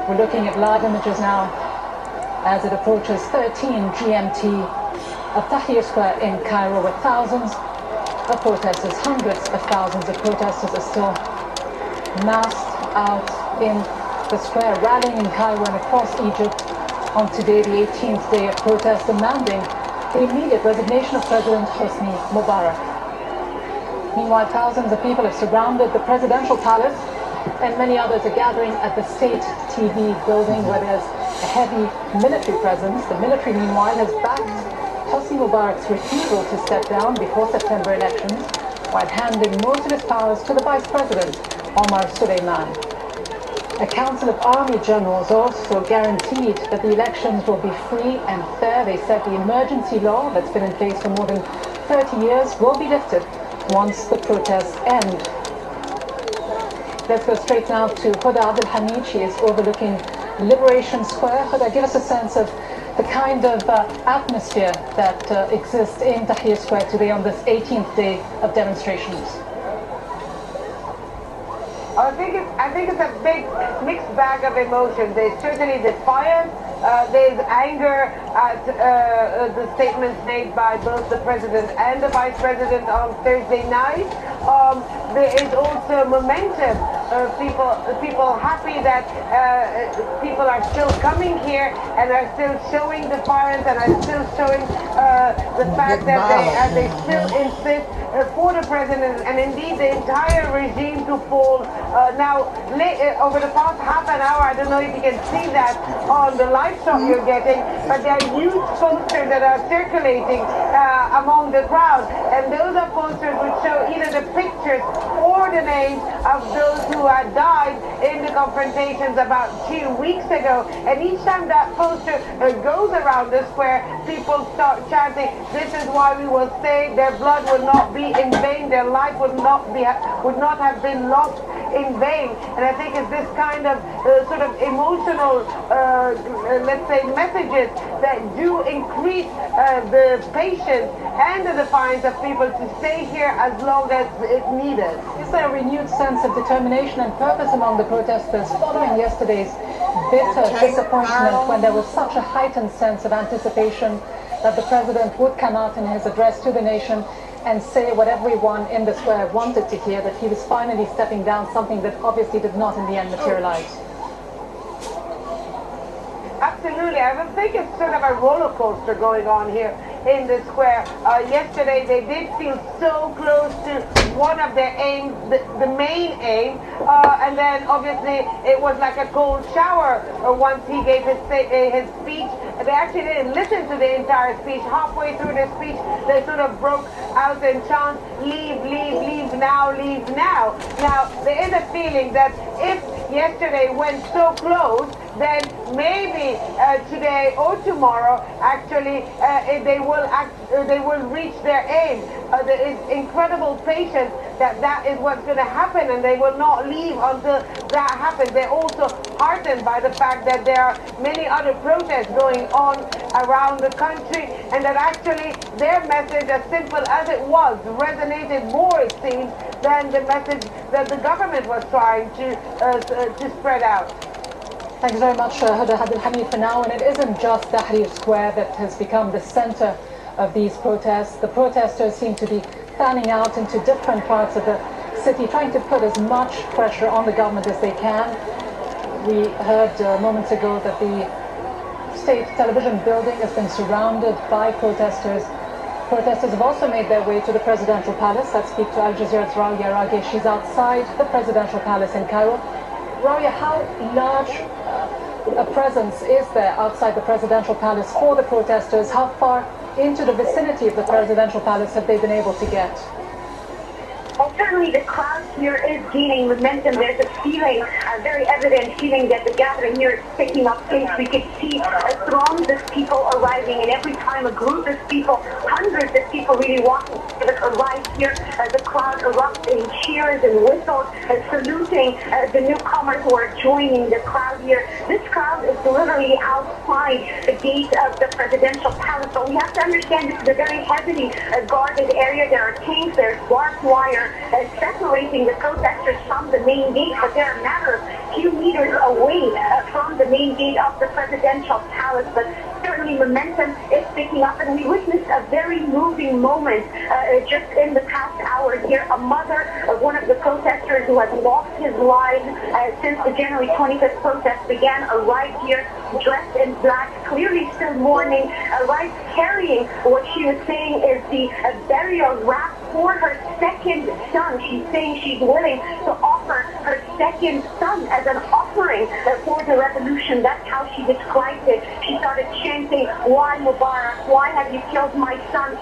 We're looking at live images now as it approaches 13 GMT of Tahrir Square in Cairo, where thousands of protesters, hundreds of thousands of protesters are still massed out in the square, rallying in Cairo and across Egypt on today, the 18th day of protest, demanding the immediate resignation of President Hosni Mubarak. Meanwhile, thousands of people have surrounded the presidential palace, and many others are gathering at the state TV building where there's a heavy military presence. The military, meanwhile, has backed Hosni Mubarak's refusal to step down before September elections, while handing most of his powers to the vice president, Omar Suleiman. A council of army generals also guaranteed that the elections will be free and fair. They said the emergency law that's been in place for more than 30 years will be lifted once the protests end. Let's go straight now to Huda Abdul Hamid. She is overlooking Liberation Square. Huda, give us a sense of the kind of atmosphere that exists in Tahrir Square today on this 18th day of demonstrations. I think it's a big mixed bag of emotions. There's certainly defiance, there's anger at the statements made by both the president and the vice president on Thursday night. There is also momentum. People happy that people are still coming here and are still showing defiance and are still showing the fact that they still insist for the president and indeed the entire regime to fall. Now, over the past half an hour, I don't know if you can see that on the live shot you're getting, but there are huge posters that are circulating among the crowd, and those are posters which show either the pictures or the names of those who had died in the confrontations about 2 weeks ago. And each time that poster goes around the square, people start chanting, "This is why we will stay. Their blood will not be in vain. Their life would not have been lost in vain." And I think it's this kind of sort of emotional, let's say, messages that do increase the patience and the defiance of people to stay here as long as it's needed. Is there a renewed sense of determination and purpose among the protesters following yesterday's bitter disappointment when there was such a heightened sense of anticipation that the president would come out in his address to the nation and say what everyone in the square wanted to hear, that he was finally stepping down, something that obviously did not in the end materialize? Absolutely. I would think it's sort of a roller coaster going on here in the square. Yesterday they did feel so close to one of their aims, the main aim, and then obviously it was like a cold shower once he gave his speech. They actually didn't listen to the entire speech. Halfway through the speech, they sort of broke out in chants, "Leave, leave, leave now, leave now." Now, there is a feeling that if yesterday went so close, then maybe today or tomorrow, actually, they will reach their aim. There is incredible patience that is what's going to happen, and they will not leave until that happens. They're also heartened by the fact that there are many other protests going on around the country, and that actually their message, as simple as it was, resonated more, it seems, than the message that the government was trying to spread out. Thanks very much, Huda Abdul Hamid, for now. And it isn't just Tahrir Square that has become the center of these protests. The protesters seem to be fanning out into different parts of the city, trying to put as much pressure on the government as they can. We heard moments ago that the state television building has been surrounded by protesters. Protesters have also made their way to the presidential palace. Let's speak to Al Jazeera's Rawia Rageh. She's outside the presidential palace in Cairo. Rawia, how large a presence is there outside the presidential palace for the protesters? How far into the vicinity of the presidential palace have they been able to get? Well, certainly the crowd here is gaining momentum. There's a feeling, a very evident feeling that the gathering here is picking up pace. We could see throngs of people arriving, and every time a group of people, hundreds of people really walking arrive here, the crowd erupts in cheers and whistles, saluting the newcomers who are joining the crowd here. This crowd is literally outside the gate of the presidential palace, but we have to understand this is a very heavily guarded area. There are tanks, there's barbed wire separating the protesters from the main gate, but there are a matter of few meters away from the main gate of the presidential palace, but certainly momentum is picking up, and we witnessed a very moving moment just in the past hour here. A mother of one of the protesters who has lost his life since the January 25th protest began arrived here dressed in black, clearly still mourning, arrived carrying what she was saying is the burial wrap for her second son. She's saying she's willing to offer her second son as an offering for the revolution. That's how she described it. She started chanting, "Why Mubarak? Why have you killed my son?"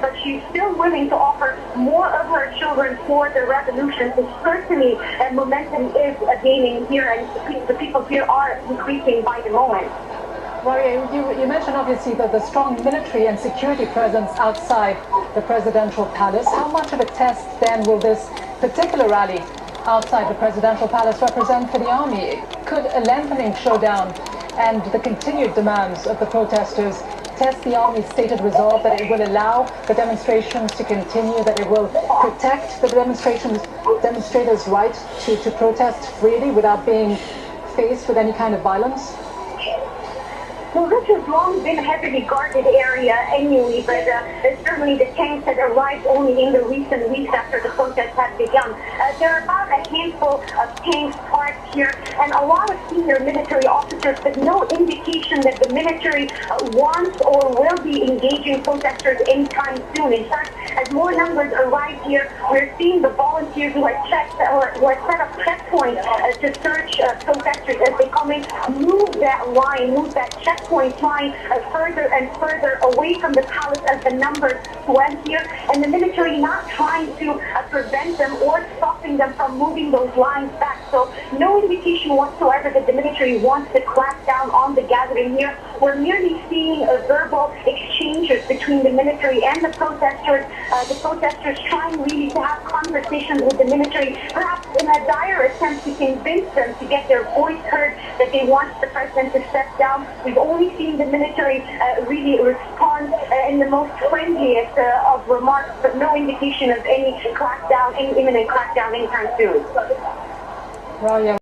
But she's still willing to offer more of her children for the revolution. So certainly momentum is gaining here, and the people here are increasing by the moment. Well, you mentioned obviously the strong military and security presence outside the presidential palace. How much of a test then will this particular rally outside the presidential palace represent for the army? Could a lengthening showdown and the continued demands of the protesters test the army's stated resolve that it will allow the demonstrations to continue, that it will protect the demonstrators' right to protest freely without being faced with any kind of violence? Well, this has long been a heavily guarded area anyway, but certainly the tanks had arrived only in the recent weeks after the protests had begun. There are about a handful of tanks parked here, and a lot of senior military officers, but no indication that the military wants or will be engaging protesters anytime soon. In fact, as more numbers arrive here, we're seeing the volunteers who have checked or who have set up checkpoints to search protesters as they come in, move that line, move that checkpoint line further and further away from the palace as the numbers swell here, and the military not trying to prevent them or stopping them from moving those lines back. So no indication whatsoever that the military wants to crack down on the gathering here. We're merely seeing verbal exchanges between the military and the protesters trying really to have conversations with the military, perhaps in a dire attempt to convince them to get their voice heard, that they want the president to step down. We've only seen the military really respond in the most friendliest of remarks, but no indication of any crackdown, any imminent crackdown anytime soon. Well, yeah.